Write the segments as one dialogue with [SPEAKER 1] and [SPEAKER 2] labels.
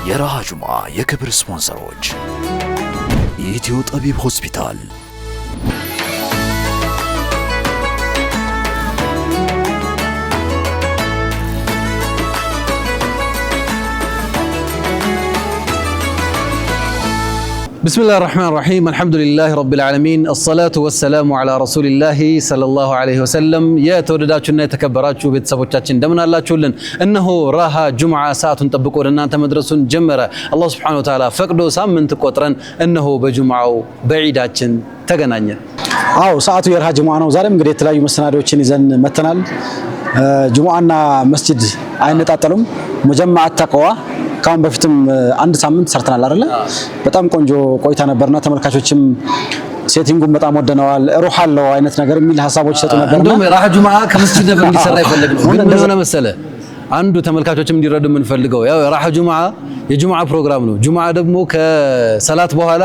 [SPEAKER 1] የራሃ ጁምዓ የክብር ስፖንሰሮች የኢትዮ ጠቢብ ሆስፒታል፣
[SPEAKER 2] بسم الله الرحمن الرحيم الحمد لله رب العالمين الصلاة والسلام على رسول الله صلى الله عليه وسلم يا تودداچونا የተከበራችሁ ቤተሰቦቻችን እንደምን አላችሁልን እነሆ ራሃ ጁምዓ ሰዓቱን ጠብቆ ለእናንተ መድረሱን ጀመረ አላህ Subhanahu Wa Ta'ala ፈቅዶ ሳምንት ቆጥረን እነሆ በጁምዓው በዒዳችን ተገናኘን
[SPEAKER 3] አው ሰዓቱ የራሃ ጁምዓ ነው ዛሬም እንግዲህ የተለያዩ መሰናዶችን ይዘን መተናል ጁምዓና መስጂድ አይነጣጠሉም ሙጀማዓ ተቅዋ ካሁን በፊትም አንድ ሳምንት ሰርተናል አይደል በጣም ቆንጆ ቆይታ ነበርና ተመልካቾችም ሴቲንጉን በጣም ወደነዋል ሩህ አለው አይነት ነገር የሚል ሐሳቦች ሰጡ ነበርና
[SPEAKER 2] እንደውም ራሃ ጁምዓ ከመስጂድ ነበር እንዲሰራ ይፈልግ ነው ግን ምን ሆነ መሰለ አንዱ ተመልካቾችም እንዲረዱ ምን ፈልገው ያው ራሃ ጁምዓ የጁምዓ ፕሮግራም ነው ጁምዓ ደግሞ ከሰላት በኋላ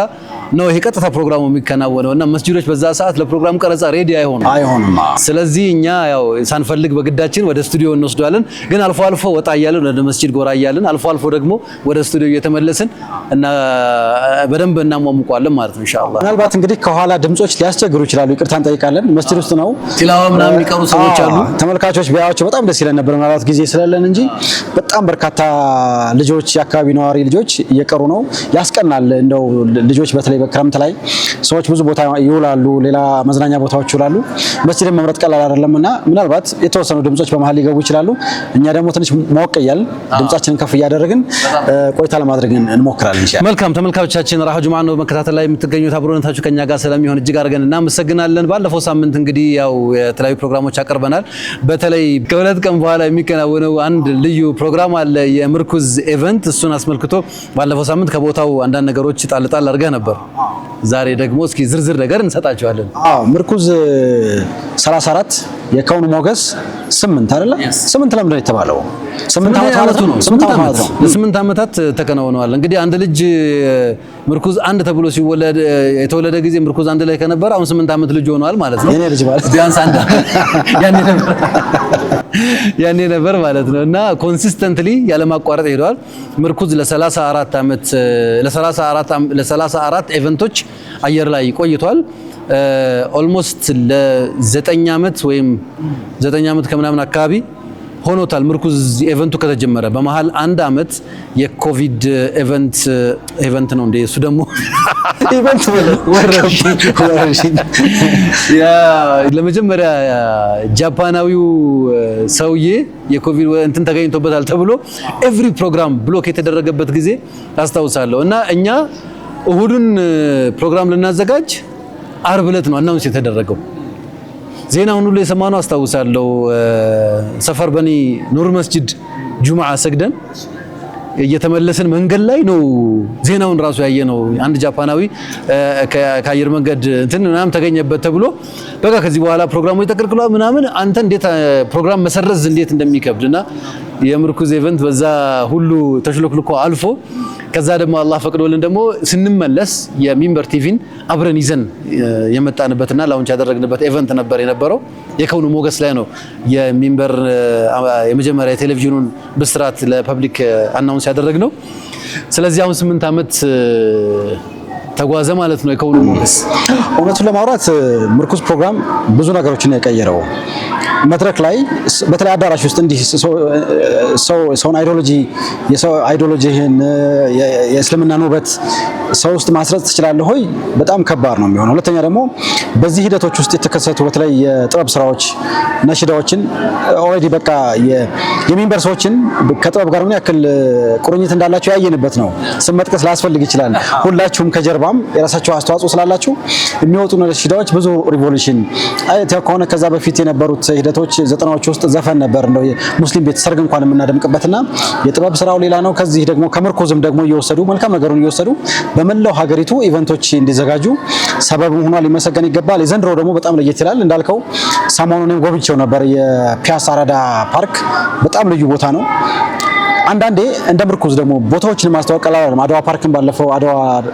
[SPEAKER 2] ነው ይሄ ቀጥታ ፕሮግራሙ የሚከናወነውና መስጂዶች በዛ ሰዓት ለፕሮግራም ቀረጻ ሬዲ አይሆንም ስለዚህ እኛ ያው ሳንፈልግ በግዳችን ወደ ስቱዲዮ እንወስዳለን ግን አልፎ አልፎ ወጣ ያያለን ወደ መስጂድ ጎራ ያያለን አልፎ ደግሞ ወደ ስቱዲዮ እየተመለስን እና በደንብ እናሟሙቋለን ማለት ነው ኢንሻአላህ
[SPEAKER 3] ምናልባት እንግዲህ ከኋላ ድምጾች ሊያስቸግሩ ይችላሉ ይቅርታ እንጠይቃለን መስጂድ ውስጥ ነው
[SPEAKER 2] ቲላዋ ምናምን የሚቀሩ ሰዎች አሉ
[SPEAKER 3] ተመልካቾች ቢያዩዋቸው በጣም ደስ ይለን ነበር ምናልባት ጊዜ ስለሌለን እንጂ በጣም በርካታ ልጆች ያካባቢ ነዋሪ ልጆች እየቀሩ ነው ያስቀናል እንደው ልጆች በተለይ በክረምት ላይ ሰዎች ብዙ ቦታ ይውላሉ ሌላ መዝናኛ ቦታዎች ይውላሉ መስጂድ መምረጥ ቀላል አይደለምና ምናልባት የተወሰኑ ድምጾች በመሃል ሊገቡ ይችላሉ እኛ ደግሞ ትንሽ ሞቀያል ድምጻችንን ከፍ ያደረግን ቆይታ ለማድረግ እንሞክራለን ኢንሻአላህ
[SPEAKER 2] መልካም ተመልካቾቻችን ራሃ ጁምዓ ነው መከታተል ላይ የምትገኙት አብሮነታችሁ ከኛ ጋር ስለሚሆን እጅግ አድርገን እናመሰግናለን ባለፈው ሳምንት እንግዲህ ያው የተለያዩ ፕሮግራሞች አቀርበናል በተለይ ከሁለት ቀን በኋላ የሚከናወነው አንድ ልዩ ፕሮግራም አለ የምርኩዝ ኢቨንት እሱን አስመልክቶ ባለፈው ሳምንት ከቦታው አንዳንድ ነገሮች ጣልጣል አድርገህ ነበር ዛሬ ደግሞ እስኪ ዝርዝር ነገር እንሰጣቸዋለን
[SPEAKER 3] ምርኩዝ 34 የከውን ሞገስ 8 አይደለ 8 ለምን የተባለው 8 አመት ነው 8 አመት ነው
[SPEAKER 2] ለ8 አመታት ተከናውነዋል እንግዲህ አንድ ልጅ ምርኩዝ አንድ ተብሎ ሲወለድ የተወለደ ጊዜ ምርኩዝ አንድ ላይ ከነበረ አሁን 8 አመት ልጅ ሆኗል ማለት ነው
[SPEAKER 3] የኔ ልጅ ማለት
[SPEAKER 2] ቢያንስ አንድ ያኔ ነበር ማለት ነው እና ኮንሲስተንትሊ ያለማቋረጥ ሄዷል ምርኩዝ ለ34 አመት ለ34 ኢቨንቶች አየር ላይ ቆይቷል ኦልሞስት ለ9 አመት ወይም 9 አመት ከምናምን አካባቢ ሆኖታል ምርኩዝ ኢቨንቱ ከተጀመረ በመሃል አንድ አመት የኮቪድ ኢቨንት ነው እንደ እሱ ደግሞ
[SPEAKER 3] ኢቨንት ወረርሽኝ
[SPEAKER 2] ያ ለመጀመሪያ ጃፓናዊው ሰውዬ የኮቪድ እንትን ተገኝቶበታል ተብሎ ኤቭሪ ፕሮግራም ብሎክ የተደረገበት ጊዜ አስታውሳለሁ እና እኛ እሁዱን ፕሮግራም ልናዘጋጅ አርብ ዕለት ነው አናውንስ የተደረገው ዜናውን ሁሉ የሰማነው አስታውሳለሁ ሰፈር በኒ ኑር መስጂድ ጁምዓ ሰግደን እየተመለስን መንገድ ላይ ነው ዜናውን ራሱ ያየነው አንድ ጃፓናዊ ከአየር መንገድ እንትን ምናምን ተገኘበት ተብሎ በቃ ከዚህ በኋላ ፕሮግራሙ ይተከልክሏል ምናምን አንተ እንዴት ፕሮግራም መሰረዝ እንዴት እንደሚከብድና የምርኩዝ ኢቨንት በዛ ሁሉ ተሽሎክልኮ አልፎ ከዛ ደግሞ አላህ ፈቅዶልን ደግሞ ስንመለስ የሚንበር ቲቪን አብረን ይዘን የመጣንበትና ላውንች ያደረግንበት ኢቨንት ነበር የነበረው የከውኑ ሞገስ ላይ ነው የሚንበር የመጀመሪያ የቴሌቪዥኑን ብስራት ለፐብሊክ አናውንስ ያደረግነው ስለዚህ አሁን 8 አመት ተጓዘ ማለት ነው የከውኑ ሞገስ
[SPEAKER 3] እውነቱን ለማውራት ምርኩዝ ፕሮግራም ብዙ ነገሮችን ያቀየረው መድረክ ላይ በተለይ አዳራሽ ውስጥ እንዲህ ሰውን አይዲዮሎጂህን የእስልምናን ውበት ሰው ውስጥ ማስረጽ ትችላለህ ሆይ በጣም ከባድ ነው የሚሆነው ሁለተኛ ደግሞ በዚህ ሂደቶች ውስጥ የተከሰቱ በተለይ የጥበብ ስራዎች ነሽዳዎችን ኦሬዲ በቃ የሚንበር ሰዎችን ከጥበብ ጋር ምን ያክል ቁርኝት እንዳላችሁ ያየንበት ነው ስመጥቀስ ላስፈልግ ይችላል ሁላችሁም ከጀርባም የራሳችሁ አስተዋጽኦ ስላላችሁ የሚወጡ ነሽዳዎች ብዙ ሪቮሉሽን አይተው ከሆነ ከዛ በፊት የነበሩት ሂደቶች 90ዎች ውስጥ ዘፈን ነበር ነው ሙስሊም ቤት ሰርግ እንኳን የምናደምቅበትና የጥበብ ስራው ሌላ ነው ከዚህ ደግሞ ከምርኩዝም ደግሞ እየወሰዱ መልካም ነገሩን እየወሰዱ በመላው ሀገሪቱ ኢቨንቶች እንዲዘጋጁ ሰበብ ሆኗል ሊመሰገን ይገባል የዘንድሮ ደግሞ በጣም ለየት ይላል እንዳልከው ሰሞኑን ጎብኝቼው ነበር የፒያሳ አራዳ ፓርክ በጣም ልዩ ቦታ ነው አንዳንዴ እንደ ምርኩዝ ደግሞ ቦታዎችን ማስተዋወቅ ቀላል አይደለም አድዋ ፓርክን ባለፈው አድዋ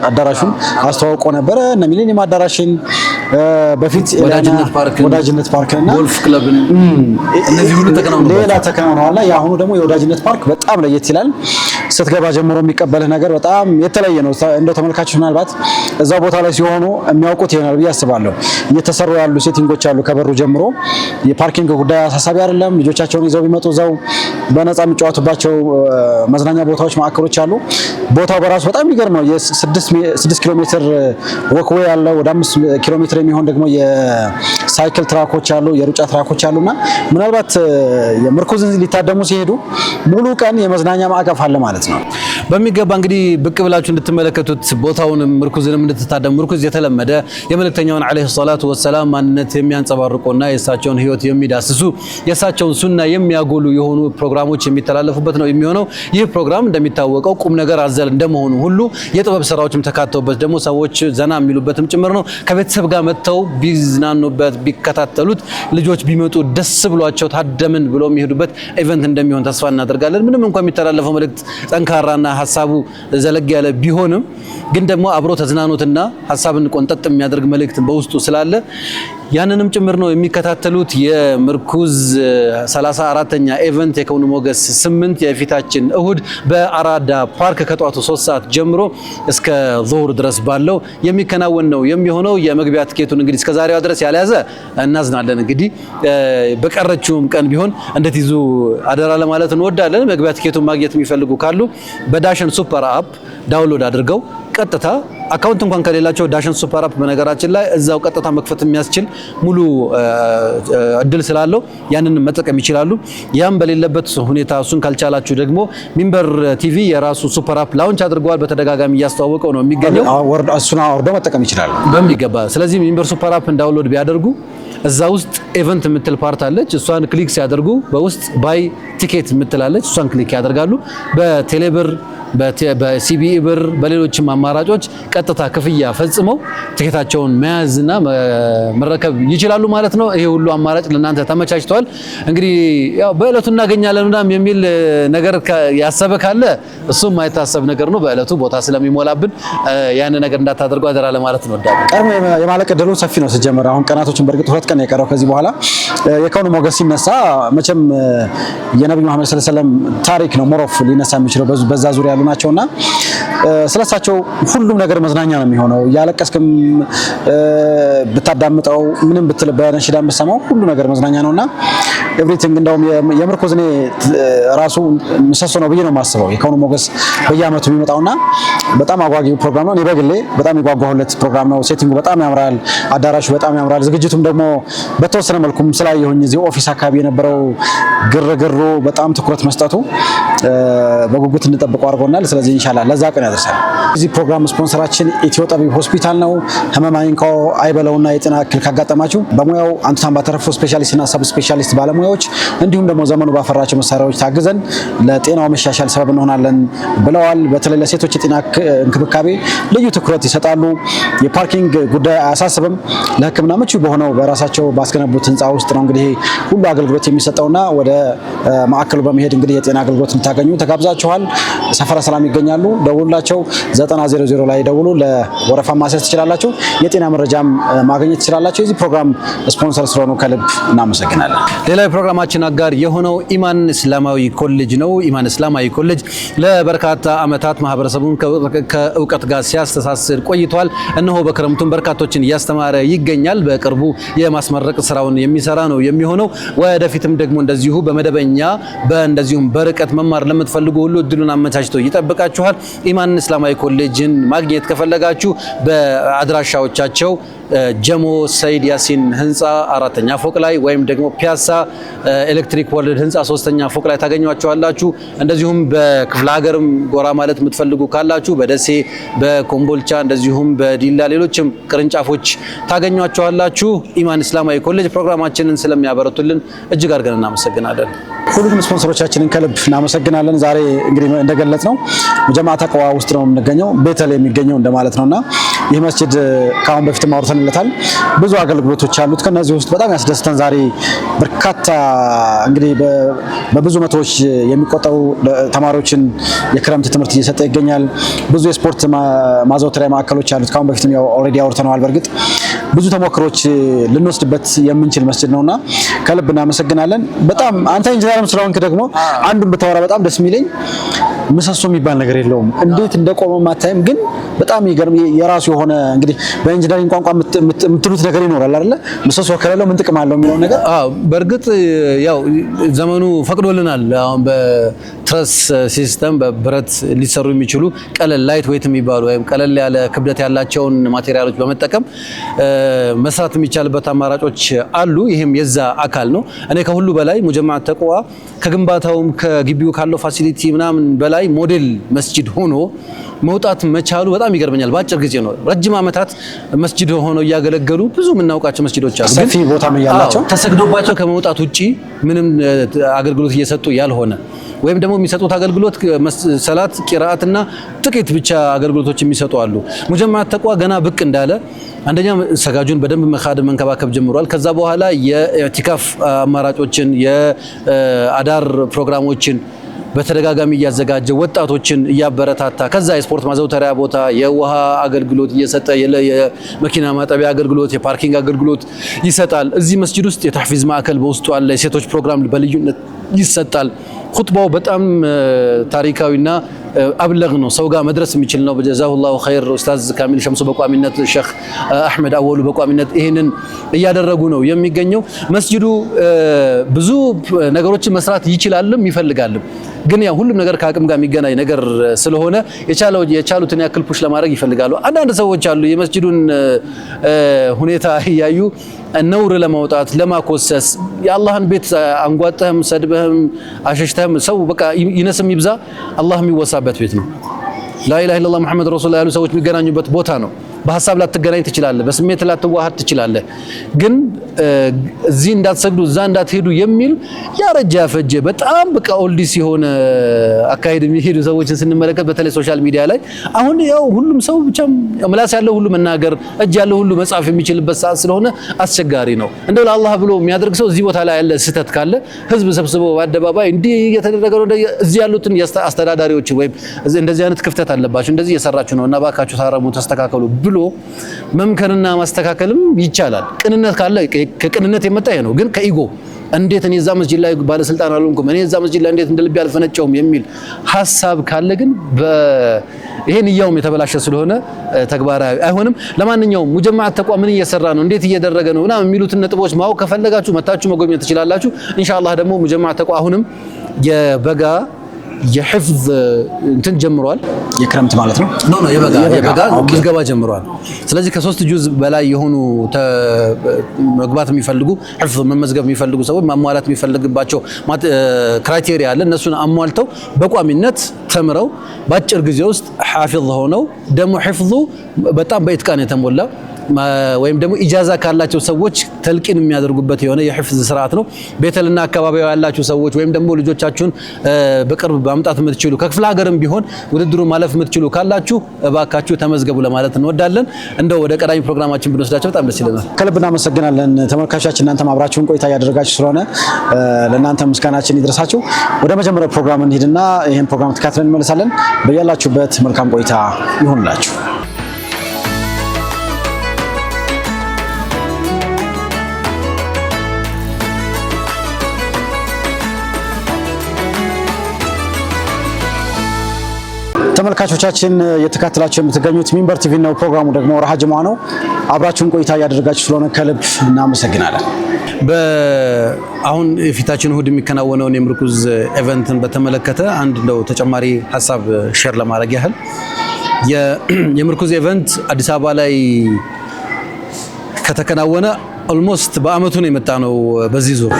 [SPEAKER 3] አዳራሹን አስተዋውቆ ነበር እና ሚሊኒየም አዳራሽን በፊት ወዳጅነት ፓርክና
[SPEAKER 2] ጎልፍ ክለብን እነዚህ ሁሉ
[SPEAKER 3] ተከናውነዋል። ያሁኑ ደግሞ የወዳጅነት ፓርክ በጣም ለየት ይላል። ስትገባ ጀምሮ የሚቀበልህ ነገር በጣም የተለየ ነው። እንደው ተመልካቾች ምናልባት እዛው ቦታ ላይ ሲሆኑ የሚያውቁት ይሆናል ብዬ አስባለሁ። እየተሰሩ ያሉ ሴቲንጎች አሉ ከበሩ ጀምሮ። የፓርኪንግ ጉዳይ አሳሳቢ አይደለም። ልጆቻቸውን ይዘው ቢመጡ እዛው በነፃ የሚጫወቱባቸው መዝናኛ ቦታዎች፣ ማዕከሎች አሉ። ቦታው በራሱ በጣም የሚገርም ነው። የ6 ኪሎ ሜትር ወክዌይ ያለው ወደ 5 ኪሎ ሜትር የሚሆን ደግሞ የሳይክል ትራኮች አሉ፣ የሩጫ ትራኮች አሉና ምናልባት የምርኩዝን ሊታደሙ ሲሄዱ ሙሉ ቀን የመዝናኛ ማዕቀፍ አለ ማለት ነው።
[SPEAKER 2] በሚገባ እንግዲህ ብቅ ብላችሁ እንድትመለከቱት ቦታውንም ምርኩዝንም እንድትታደሙ። ምርኩዝ የተለመደ የመልእክተኛውን አለይሂ ሰላቱ ወሰላም ማንነት የሚያንጸባርቁና የእሳቸውን ሕይወት የሚዳስሱ የእሳቸውን ሱና የሚያጎሉ የሆኑ ፕሮግራሞች የሚተላለፉበት ነው የሚሆነው። ይህ ፕሮግራም እንደሚታወቀው ቁም ነገር አዘል እንደመሆኑ ሁሉ የጥበብ ስራዎችም ተካተውበት ደግሞ ሰዎች ዘና የሚሉበትም ጭምር ነው። ከቤተሰብ ጋር መጥተው ቢዝናኑበት ቢከታተሉት ልጆች ቢመጡ ደስ ብሏቸው ታደምን ብለው የሚሄዱበት ኢቨንት እንደሚሆን ተስፋ እናደርጋለን። ምንም እንኳን የሚተላለፈው መልእክት ጠንካራና ሀሳቡ ዘለግ ያለ ቢሆንም ግን ደግሞ አብሮ ተዝናኖትና ሀሳብን ቆንጠጥ የሚያደርግ መልእክት በውስጡ ስላለ ያንንም ጭምር ነው የሚከታተሉት። የምርኩዝ 34ኛ ኢቨንት የከውኑ ሞገስ 8 የፊታችን እሁድ በአራዳ ፓርክ ከጠዋቱ 3 ሰዓት ጀምሮ እስከ ዙሁር ድረስ ባለው የሚከናወን ነው የሚሆነው። የመግቢያ ትኬቱን እንግዲህ እስከ ዛሬዋ ድረስ ያልያዘ እናዝናለን። እንግዲህ በቀረችውም ቀን ቢሆን እንድትይዙ አደራ ለማለት እንወዳለን። መግቢያ ትኬቱን ማግኘት የሚፈልጉ ካሉ በዳሽን ሱፐር አፕ ዳውንሎድ አድርገው ቀጥታ አካውንት እንኳን ከሌላቸው ዳሽን ሱፐር አፕ በነገራችን ላይ እዛው ቀጥታ መክፈት የሚያስችል ሙሉ እድል ስላለው ያንን መጠቀም ይችላሉ። ያም በሌለበት ሁኔታ እሱን ካልቻላችሁ ደግሞ ሚንበር ቲቪ የራሱ ሱፐር አፕ ላውንች አድርገዋል። በተደጋጋሚ እያስተዋወቀው ነው የሚገኘው።
[SPEAKER 3] እሱን አውርደው መጠቀም ይችላሉ
[SPEAKER 2] በሚገባ። ስለዚህ ሚንበር ሱፐር አፕን ዳውንሎድ ቢያደርጉ እዛ ውስጥ ኢቨንት የምትል ፓርት አለች። እሷን ክሊክ ሲያደርጉ በውስጥ ባይ ቲኬት የምትላለች። እሷን ክሊክ ያደርጋሉ። በቴሌብር በሲቢኢ ብር በሌሎችም አማራጮች ቀጥታ ክፍያ ፈጽመው ትኬታቸውን መያዝና መረከብ ይችላሉ ማለት ነው። ይሄ ሁሉ አማራጭ ለእናንተ ተመቻችቷል። እንግዲህ ያው በእለቱ እናገኛለን ምናምን የሚል ነገር ያሰበ ካለ እሱም የማይታሰብ ነገር ነው። በእለቱ ቦታ ስለሚሞላብን ያን ነገር እንዳታደርጉ አደራ ለማለት ነው።
[SPEAKER 3] ቀድሞ የማለቅ ዕድሉ ሰፊ ነው ሲጀመር። አሁን ቀናቶችን በእርግጥ 2 ቀን የቀረው ከዚህ በኋላ የከውኑ ሞገስ ሲነሳ መቼም የነብዩ መሐመድ ሰለላሁ ዐለይሂ ወሰለም ታሪክ ነው ሞሮፍ ሊነሳ የሚችለው በዛ ዙሪያ ያሉ ናቸውና ስለሳቸው ሁሉም ነገር መዝናኛ ነው የሚሆነው። ያለቀስክም ብታዳምጠው ምንም ብትል በነሽዳ የምትሰማው ሁሉ ነገር መዝናኛ ነውና ኤቭሪቲንግ እንደውም የምርኩዝ እኔ ራሱ ምሰሶ ነው ብዬ ነው የማስበው። የከውኑ ሞገስ በየዓመቱ የሚመጣውና በጣም አጓጊ ፕሮግራም ነው። እኔ በግሌ በጣም የጓጓሁለት ፕሮግራም ነው። ሴቲንጉ በጣም ያምራል፣ አዳራሹ በጣም ያምራል። ዝግጅቱም ደግሞ በተወሰነ መልኩም ስላየሁኝ እዚህ ኦፊስ አካባቢ የነበረው ግርግሩ በጣም ትኩረት መስጠቱ በጉጉት እንጠብቀው አድርጎናል። ስለዚህ ኢንሻአላህ ለዛ ቀን ያደርሳል። እዚህ ፕሮግራም ስፖንሰራችን ኢትዮ ጠቢብ ሆስፒታል ነው። ህመም አይንካው አይበለውና የጤና እክል ካጋጠማችሁ በሙያው አንቱታን ባተረፉ ስፔሻሊስትና ሰብ ስፔሻሊስት ባለሙያዎች እንዲሁም ደግሞ ዘመኑ ባፈራቸው መሳሪያዎች ታግዘን ለጤናው መሻሻል ሰበብ እንሆናለን ብለዋል። በተለይ ለሴቶች የጤና እንክብካቤ ልዩ ትኩረት ይሰጣሉ። የፓርኪንግ ጉዳይ አያሳስብም። ለሕክምና ምቹ በሆነው በራሳቸው ባስገነቡት ህንፃ ውስጥ ነው እንግዲህ ሁሉ አገልግሎት የሚሰጠውና ወደ ማዕከሉ በመሄድ እንግዲህ የጤና አገልግሎት እንታገኙ ተጋብዛችኋል። ሰፈረ ሰላም ይገኛሉ። ደውሉላቸው። 900 ላይ ደውሉ። ለወረፋ ማስያዝ ትችላላችሁ። የጤና መረጃም ማግኘት ትችላላችሁ። የዚህ ፕሮግራም ስፖንሰር ስለሆኑ ከልብ እናመሰግናለን።
[SPEAKER 2] ሌላ የፕሮግራማችን አጋር የሆነው ኢማን እስላማዊ ኮሌጅ ነው። ኢማን እስላማዊ ኮሌጅ ለበርካታ ዓመታት ማህበረሰቡን ከእውቀት ጋር ሲያስተሳስር ቆይቷል። እነሆ በክረምቱም በርካቶችን እያስተማረ ይገኛል። በቅርቡ የማስመረቅ ስራውን የሚሰራ ነው የሚሆነው። ወደፊትም ደግሞ እንደዚሁ በመደበኛ እንደዚሁም በርቀት መማር ለምትፈልጉ ሁሉ እድሉን አመቻችቶ ይጠብቃችኋል። ኢማን እስላማዊ ኮሌጅን ማግኘት ከፈለጋችሁ በአድራሻዎቻቸው ጀሞ ሰይድ ያሲን ህንፃ 4ኛ ፎቅ ላይ ወይም ደግሞ ፒያሳ ኤሌክትሪክ ወርልድ ህንፃ 3ኛ ፎቅ ላይ ታገኟቸዋላችሁ። እንደዚሁም በክፍለ ሀገርም ጎራ ማለት የምትፈልጉ ካላችሁ በደሴ፣ በኮምቦልቻ እንደዚሁም በዲላ ሌሎችም ቅርንጫፎች ታገኟቸዋላችሁ። ኢማን እስላማዊ ኮሌጅ ፕሮግራማችንን ስለሚያበረቱልን እጅግ አድርገን እናመሰግናለን።
[SPEAKER 3] ሁሉንም ስፖንሰሮቻችንን ከልብ እናመሰግናለን። ዛሬ እንግዲህ እንደገለጽ ነው ጀማዓ ተቅዋ ውስጥ ነው የምንገኘው፣ ቤተል የሚገኘው እንደማለት ነውና ይህ መስጂድ ከአሁን በፊት ማውርተንለታል። ብዙ አገልግሎቶች አሉት። ከነዚህ ውስጥ በጣም ያስደስተን ዛሬ በርካታ እንግዲህ በብዙ መቶዎች የሚቆጠሩ ተማሪዎችን የክረምት ትምህርት እየሰጠ ይገኛል። ብዙ የስፖርት ማዘውተሪያ ማዕከሎች አሉት። ከአሁን በፊትም ያው ኦልሬዲ አውርተነዋል። በእርግጥ ብዙ ተሞክሮች ልንወስድበት የምንችል መስጂድ ነውና ከልብ እናመሰግናለን። በጣም አንተ ኢንጂነርም ስለሆንክ ደግሞ አንዱን ብታወራ በጣም ደስ የሚለኝ ምሰሶ የሚባል ነገር የለውም። እንዴት እንደቆመ ማታይም፣ ግን በጣም ይገርም የራሱ የሆነ እንግዲህ በኢንጂነሪንግ ቋንቋ የምትሉት ነገር ይኖራል አይደለ? ምሰሶ ከሌለው ምን ጥቅም አለው የሚለው ነገር።
[SPEAKER 2] በእርግጥ ያው ዘመኑ ፈቅዶልናል። አሁን በትረስ ሲስተም በብረት ሊሰሩ የሚችሉ ቀለል ላይት ዌይት የሚባሉ ወይም ቀለል ያለ ክብደት ያላቸውን ማቴሪያሎች በመጠቀም መስራት የሚቻልበት አማራጮች አሉ። ይሄም የዛ አካል ነው። እኔ ከሁሉ በላይ ሙጀማዕ ተቅዋ ከግንባታውም ከግቢው ካለው ፋሲሊቲ ምናምን በላይ ሞዴል መስጂድ ሆኖ መውጣት መቻሉ በጣም ይገርመኛል። በአጭር ጊዜ ነው ረጅም ዓመታት መስጂድ ሆነው እያገለገሉ ብዙ የምናውቃቸው መስጂዶች አሉ።
[SPEAKER 3] ሰፊ ቦታም ያላቸው
[SPEAKER 2] ተሰግዶባቸው ከመውጣት ውጪ ምንም አገልግሎት እየሰጡ ያልሆነ ወይም ደግሞ የሚሰጡት አገልግሎት ሰላት፣ ቂራአትና ጥቂት ብቻ አገልግሎቶች የሚሰጡ አሉ። ሙጀማዕ ተቅዋ ገና ብቅ እንዳለ አንደኛ ሰጋጁን በደንብ መካደም መንከባከብ ጀምሯል። ከዛ በኋላ የኢዕቲካፍ አማራጮችን የአዳር ፕሮግራሞችን በተደጋጋሚ እያዘጋጀ ወጣቶችን እያበረታታ ከዛ የስፖርት ማዘውተሪያ ቦታ የውሃ አገልግሎት እየሰጠ የመኪና ማጠቢያ አገልግሎት የፓርኪንግ አገልግሎት ይሰጣል። እዚህ መስጂድ ውስጥ የተሕፊዝ ማዕከል በውስጡ አለ። የሴቶች ፕሮግራም በልዩነት ይሰጣል። ኹጥባው በጣም ታሪካዊና አብለግ ነው። ሰው ጋር መድረስ የሚችል ነው። ጀዛሁላሁ ኸይር ኡስታዝ ካሚል ሸምሱ በቋሚነት ሼክ አህመድ አወሉ በቋሚነት ይሄንን እያደረጉ ነው የሚገኘው። መስጂዱ ብዙ ነገሮችን መስራት ይችላልም ይፈልጋልም። ግን ያው ሁሉም ነገር ከአቅም ጋር የሚገናኝ ነገር ስለሆነ የቻሉትን ያክል ፑሽ ለማድረግ ይፈልጋሉ። አንዳንድ ሰዎች አሉ የመስጂዱን ሁኔታ እያዩ ነውር ለማውጣት ለማኮሰስ የአላህን ቤት አንጓጠህም ሰድበህም አሸሽተህም ሰው በቃ ይነስም ይብዛ አላህ የሚወሳበት ቤት ነው። ላኢላሃ ኢለላህ ሙሐመድ ረሱሉላህ ያሉ ሰዎች የሚገናኙበት ቦታ ነው። በሐሳብ ላትገናኝ ትችላለህ፣ በስሜት ላትዋሃድ ትችላለህ። ግን እዚህ እንዳትሰግዱ እዛ እንዳትሄዱ የሚል ያረጀ ያፈጀ በጣም በቃ ኦልዲስ የሆነ አካሄድ የሚሄዱ ሰዎችን ስንመለከት በተለይ ሶሻል ሚዲያ ላይ አሁን ያው ሁሉም ሰው ብቻ ምላስ ያለው ሁሉ መናገር እጅ ያለው ሁሉ መጻፍ የሚችልበት ሰዓት ስለሆነ አስቸጋሪ ነው። እንደው ለአላህ ብሎ የሚያደርግ ሰው እዚህ ቦታ ላይ ያለ ስህተት ካለ ህዝብ ሰብስቦ በአደባባይ እንዲህ እየተደረገ ነው እዚህ ያሉትን አስተዳዳሪዎች ወይም እንደዚህ አይነት ክፍተት አለባችሁ እንደዚህ እየሰራችሁ ነው እና ባካችሁ ታረሙ ተስተካከሉ ብሎ መምከርና ማስተካከልም ይቻላል። ቅንነት ካለ ከቅንነት የመጣ ይሄ ነው። ግን ከኢጎ እንዴት እኔ እዛ መስጂድ ላይ ባለስልጣን አልሆንኩም እኔ እዛ መስጂድ ላይ እንዴት እንደልብ ያልፈነጨውም የሚል ሐሳብ ካለ ግን ይሄን ያውም የተበላሸ ስለሆነ ተግባራዊ አይሆንም። ለማንኛውም ሙጀማዕ ተቅዋ ምን እየሰራ ነው እንዴት እየደረገ ነው እና የሚሉትን ነጥቦች ማወቅ ከፈለጋችሁ መታችሁ መጎብኘት ትችላላችሁ። ኢንሻአላህ ደግሞ ሙጀማዕ ተቅዋ አሁንም የበጋ የሕፍዝ እንትን ጀምሯል።
[SPEAKER 3] የክረምት ማለት ነው።
[SPEAKER 2] የበጋ ምዝገባ ጀምሯል። ስለዚህ ከሶስት ጁዝ በላይ የሆኑ መግባት የሚፈልጉ ሕፍዝ መመዝገብ የሚፈልጉ ሰዎች ማሟላት የሚፈልግባቸው ክራይቴሪያ አለ። እነሱን አሟልተው በቋሚነት ተምረው በአጭር ጊዜ ውስጥ ሐፊዝ ሆነው ደግሞ ሕፍዙ በጣም በኢትቃን የተሞላ ወይም ደግሞ ኢጃዛ ካላቸው ሰዎች ተልቂን የሚያደርጉበት የሆነ የሕፍዝ ስርዓት ነው። ቤተልና አካባቢው ያላችሁ ሰዎች ወይም ደግሞ ልጆቻችሁን በቅርብ ማምጣት የምትችሉ ከክፍለ ሀገርም ቢሆን ውድድሩ ማለፍ የምትችሉ ካላችሁ እባካችሁ ተመዝገቡ ለማለት እንወዳለን። እንደው ወደ ቀዳሚ ፕሮግራማችን ብንወስዳቸው በጣም ደስ ይለናል።
[SPEAKER 3] ከልብ እናመሰግናለን ተመልካቾቻችን። እናንተም አብራችሁን ቆይታ እያደረጋችሁ ስለሆነ ለእናንተ ምስጋናችን ይድረሳችሁ። ወደ መጀመሪያው ፕሮግራም እንሂድና ይህን ፕሮግራም ተካትለን እንመለሳለን። በያላችሁበት መልካም ቆይታ ይሁንላችሁ። ተመልካቾቻችን የተከታተላችሁ የምትገኙት ሚንበር ቲቪ ነው። ፕሮግራሙ ደግሞ ረሃ ጅሙዓ ነው። አብራችሁን ቆይታ እያደረጋችሁ ስለሆነ ከልብ እናመሰግናለን።
[SPEAKER 2] አሁን የፊታችን እሁድ የሚከናወነውን የምርኩዝ ኢቨንትን በተመለከተ አንድ እንደው ተጨማሪ ሀሳብ ሼር ለማድረግ ያህል የምርኩዝ ኢቨንት አዲስ አበባ ላይ ከተከናወነ ኦልሞስት በአመቱ ነው የመጣ ነው። በዚህ ዙር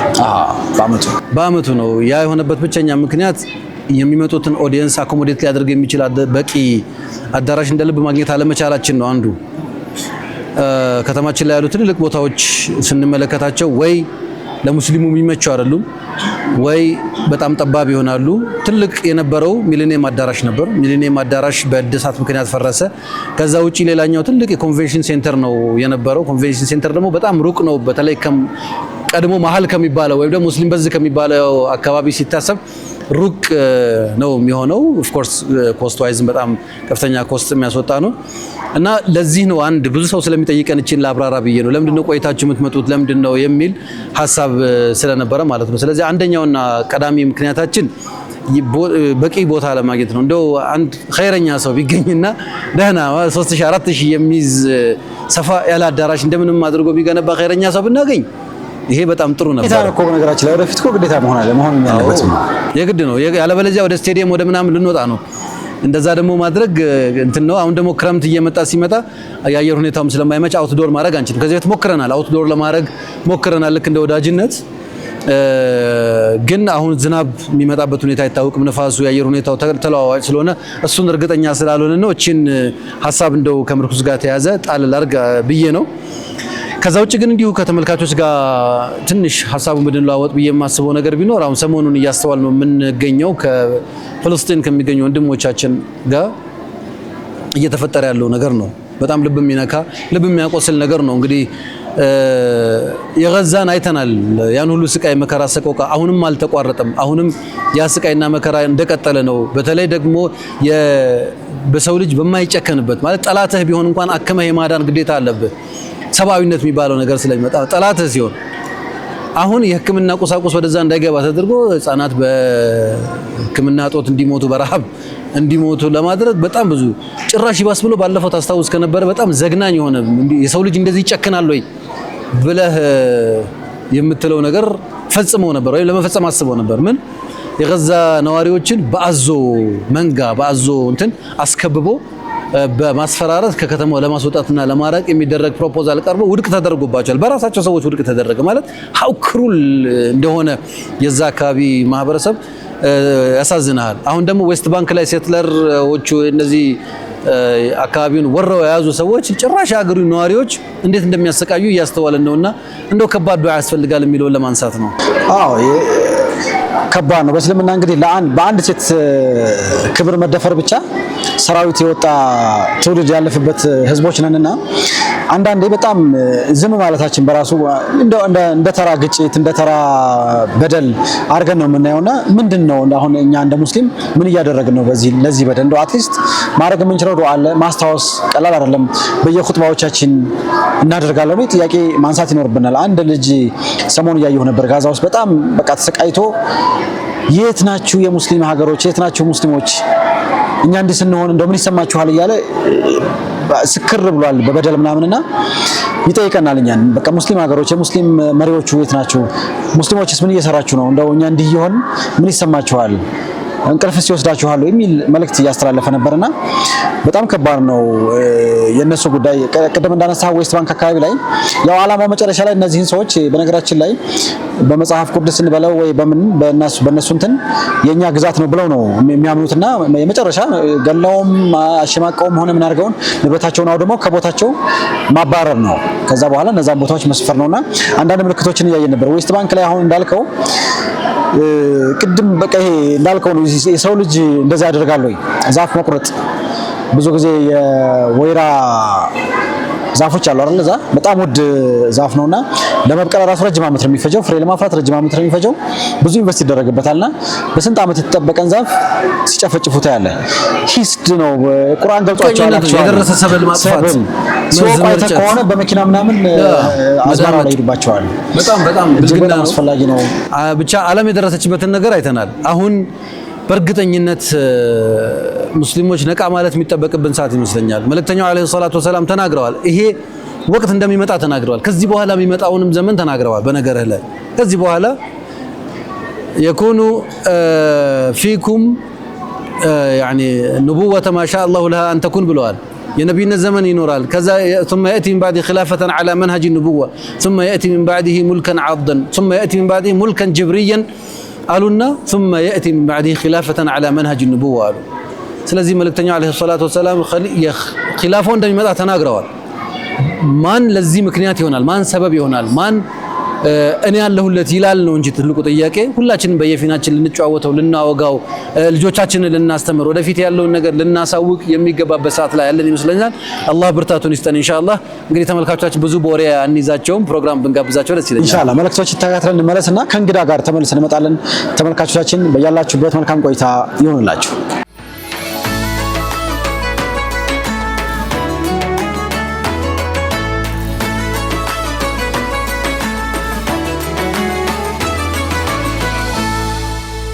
[SPEAKER 2] በአመቱ ነው። ያ የሆነበት ብቸኛ ምክንያት የሚመጡትን ኦዲየንስ አኮሞዴት ሊያደርግ የሚችል በቂ አዳራሽ እንደልብ ማግኘት አለመቻላችን ነው አንዱ። ከተማችን ላይ ያሉ ትልልቅ ቦታዎች ስንመለከታቸው ወይ ለሙስሊሙ የሚመቹ አይደሉም ወይ በጣም ጠባብ ይሆናሉ። ትልቅ የነበረው ሚሊኒየም አዳራሽ ነበር። ሚሊኒየም አዳራሽ በእድሳት ምክንያት ፈረሰ። ከዛ ውጪ ሌላኛው ትልቅ የኮንቬንሽን ሴንተር ነው የነበረው። ኮንቬንሽን ሴንተር ደግሞ በጣም ሩቅ ነው። በተለይ ቀድሞ መሀል ከሚባለው ወይም ደግሞ ሙስሊም በዝ ከሚባለው አካባቢ ሲታሰብ ሩቅ ነው የሚሆነው። ኦፍ ኮርስ ኮስት ዋይዝም በጣም ከፍተኛ ኮስት የሚያስወጣ ነው እና ለዚህ ነው አንድ ብዙ ሰው ስለሚጠይቀን እቺን ለአብራራ ብዬ ነው ለምንድነው ቆይታችሁ የምትመጡት ለምንድነው የሚል ሐሳብ ስለነበረ ማለት ነው። ስለዚህ አንደኛውና ቀዳሚ ምክንያታችን በቂ ቦታ ለማግኘት ነው። እንደው አንድ ኸይረኛ ሰው ቢገኝና ደህና 3000 4000 የሚይዝ ሰፋ ያለ አዳራሽ እንደምንም አድርጎ ቢገነባ ኸይረኛ ሰው ብናገኝ ይሄ በጣም ጥሩ ነበር።
[SPEAKER 3] ግዴታ እኮ በነገራችን ላይ ወደፊት እኮ ግዴታ መሆን ያለበት
[SPEAKER 2] የግድ ነው። ያለበለዚያ ወደ ስቴዲየም ወደ ምናምን ልንወጣ ነው። እንደዛ ደግሞ ማድረግ እንትን ነው። አሁን ደግሞ ክረምት እየመጣ ሲመጣ የአየር ሁኔታውም ስለማይመች አውትዶር ማድረግ አንችልም። ከዚህ በፊት ሞክረናል፣ አውትዶር ለማድረግ ሞክረናል ልክ እንደ ወዳጅነት። ግን አሁን ዝናብ የሚመጣበት ሁኔታ አይታወቅም። ነፋሱ የአየር ሁኔታው ተለዋዋጭ ስለሆነ እሱን እርግጠኛ ስላልሆነ ነው እቺን ሐሳብ እንደው ከምርኩዝ ጋር ተያዘ ጣል ላርግ ብዬ ነው። ከዛ ውጭ ግን እንዲሁ ከተመልካቾች ጋር ትንሽ ሐሳቡን ብንለዋወጥ ብዬ የማስበው ነገር ቢኖር አሁን ሰሞኑን እያስተዋል ነው የምንገኘው ከፍልስጤን ከሚገኙ ወንድሞቻችን ጋር እየተፈጠረ ያለው ነገር ነው። በጣም ልብ የሚነካ ልብ የሚያቆስል ነገር ነው። እንግዲህ የጋዛን አይተናል። ያን ሁሉ ስቃይ መከራ ሰቆቃ አሁንም አልተቋረጠም። አሁንም ያ ስቃይና መከራ እንደቀጠለ ነው። በተለይ ደግሞ በሰው ልጅ በማይጨከንበት ማለት ጠላትህ ቢሆን እንኳን አከመህ የማዳን ግዴታ አለብህ። ሰብአዊነት የሚባለው ነገር ስለሚመጣ ጠላትህ ሲሆን አሁን የሕክምና ቁሳቁስ ወደዛ እንዳይገባ ተደርጎ ህፃናት በሕክምና እጦት እንዲሞቱ በረሃብ እንዲሞቱ ለማድረግ በጣም ብዙ ጭራሽ ይባስ ብሎ ባለፈው ታስታውስ ከነበረ በጣም ዘግናኝ የሆነ የሰው ልጅ እንደዚህ ይጨክናል ወይ ብለህ የምትለው ነገር ፈጽመው ነበር ወይ ለመፈጸም አስበው ነበር። ምን የጋዛ ነዋሪዎችን በአዞ መንጋ በአዞ እንትን አስከብቦ በማስፈራራት ከከተማው ለማስወጣትና ለማራቅ የሚደረግ ፕሮፖዛል ቀርቦ ውድቅ ተደርጎባቸዋል። በራሳቸው ሰዎች ውድቅ ተደረገ ማለት ሀው ክሩል እንደሆነ የዛ አካባቢ ማህበረሰብ ያሳዝናል። አሁን ደግሞ ዌስት ባንክ ላይ ሴትለሮቹ እነዚህ አካባቢውን ወረው የያዙ ሰዎች ጭራሽ ሀገሩ ነዋሪዎች እንዴት እንደሚያሰቃዩ እያስተዋልን ነውና እንደው ከባድ ዱዓ ያስፈልጋል የሚለውን ለማንሳት ነው።
[SPEAKER 3] አዎ ከባድ ነው። በእስልምና እንግዲህ በአንድ ሴት ክብር መደፈር ብቻ ሰራዊት የወጣ ትውልድ ያለፈበት ህዝቦች ነንና አንዳንዴ በጣም ዝም ማለታችን በራሱ እንደ ተራ ግጭት እንደ ተራ በደል አድርገን ነው የምናየውና ምንድነው አሁን እኛ እንደ ሙስሊም ምን እያደረግን ነው? ለዚህ በደል እንደው አትሊስት ማድረግ የምንችለው ዱዓ አለ። ማስታወስ ቀላል አይደለም። በየኹጥባዎቻችን እናደርጋለን ነው ጥያቄ ማንሳት ይኖርብናል። አንድ ልጅ ሰሞኑን እያየሁ ነበር ጋዛ ውስጥ በጣም በቃ ተሰቃይቶ የት ናችሁ የሙስሊም ሀገሮች የት ናችሁ ሙስሊሞች እኛ እንዲህ ስንሆን እንደው ምን ይሰማችኋል እያለ ስክር ብሏል በበደል ምናምንና ይጠይቀናል እኛን በቃ ሙስሊም ሀገሮች የሙስሊም መሪዎቹ የት ናችሁ ሙስሊሞችስ ምን እየሰራችሁ ነው እንደው እኛ እንዲህ ይሆን ምን ይሰማችኋል እንቅልፍስ ይወስዳችኋል የሚል መልእክት እያስተላለፈ ነበርና በጣም ከባድ ነው የነሱ ጉዳይ። ቀደም እንዳነሳው ዌስት ባንክ አካባቢ ላይ ያው ዓላማው መጨረሻ ላይ እነዚህን ሰዎች በነገራችን ላይ በመጽሐፍ ቅዱስ እንበለው ወይ በእነሱ እንትን የኛ ግዛት ነው ብለው ነው የሚያምኑትና የመጨረሻ ገለውም አሸማቀውም ሆነ ምን አድርገውን ንብረታቸውን አውድመው ከቦታቸው ማባረር ነው። ከዛ በኋላ እነዛን ቦታዎች መስፈር ነውና አንዳንድ ምልክቶችን እያየን ነበር። ዌስት ባንክ ላይ አሁን እንዳልከው ቅድም በቃ ይሄ እንዳልከው ነው የሰው ልጅ እንደዛ ያደርጋል ወይ ዛፍ መቁረጥ ብዙ ጊዜ የወይራ ዛፎች አሉ አይደል? እዛ በጣም ውድ ዛፍ ነውና ለመብቀል ራሱ ረጅም ዓመት ነው የሚፈጀው። ፍሬ ለማፍራት ረጅም ዓመት ነው የሚፈጀው። ብዙ ኢንቨስት ይደረግበታልና በስንት ዓመት የተጠበቀን ዛፍ ሲጨፈጭፉት ያለ ሂስድ ነው። ቁርአን ገልጿቸዋል።
[SPEAKER 2] የደረሰ ሰበል ማጥፋት
[SPEAKER 3] ሲወቋይተ ከሆነ በመኪና ምናምን አዝመራ ላይ ይሄድባቸዋል።
[SPEAKER 2] በጣም ብልግና ነው፣
[SPEAKER 3] አስፈላጊ ነው።
[SPEAKER 2] ብቻ ዓለም የደረሰችበትን ነገር አይተናል። አሁን በእርግጠኝነት ሙስሊሞች ነቃ ማለት የሚጠበቅብን ሰዓት ይመስለኛል። መልእክተኛው አለይሂ ሰላቱ ወሰላም ተናግረዋል። ይሄ ወቅት እንደሚመጣ ተናግረዋል። ከዚህ በኋላ የሚመጣውንም ዘመን ተናግረዋል። በነገርህ ላይ ከዚህ በኋላ የኩኑ ፊኩም يعني نبوة ما شاء الله لها أن تكون ብለዋል። የነብይነት ዘመን ይኖራል። ከዛ ثم يأتي من بعد خلافة على منهج النبوة ثم يأتي من بعده ملكا عضا ثم يأتي من بعده ملكا جبريا አሉና ثم يأتي من بعده خلافة على منهج النبوة አሉ። ስለዚህ መልእክተኛው አለይሂ ሰላቱ ወሰላም ኺላፋው እንደሚመጣ ተናግረዋል። ማን ለዚህ ምክንያት ይሆናል? ማን ሰበብ ይሆናል? ማን እኔ ያለሁለት ይላል ነው እንጂ ትልቁ ጥያቄ ሁላችንም በየፊናችን ልንጨዋወተው ልናወጋው ልጆቻችንን ልናስተምር ወደፊት ያለውን ነገር ልናሳውቅ የሚገባበት ሰዓት ላይ ያለን ይመስለኛል። አላህ ብርታቱን ይስጠን ኢንሻአላህ። እንግዲህ ተመልካቾቻችን ብዙ በወሬ አንይዛቸውም፣ ፕሮግራም ብንጋብዛቸው ደስ ይለኛል
[SPEAKER 3] ኢንሻአላህ። መልእክቶች ተከታትለን እንመለስና ከእንግዳ ጋር ተመልሰን እንመጣለን። ተመልካቾቻችን በያላችሁበት መልካም ቆይታ ይሁንላችሁ።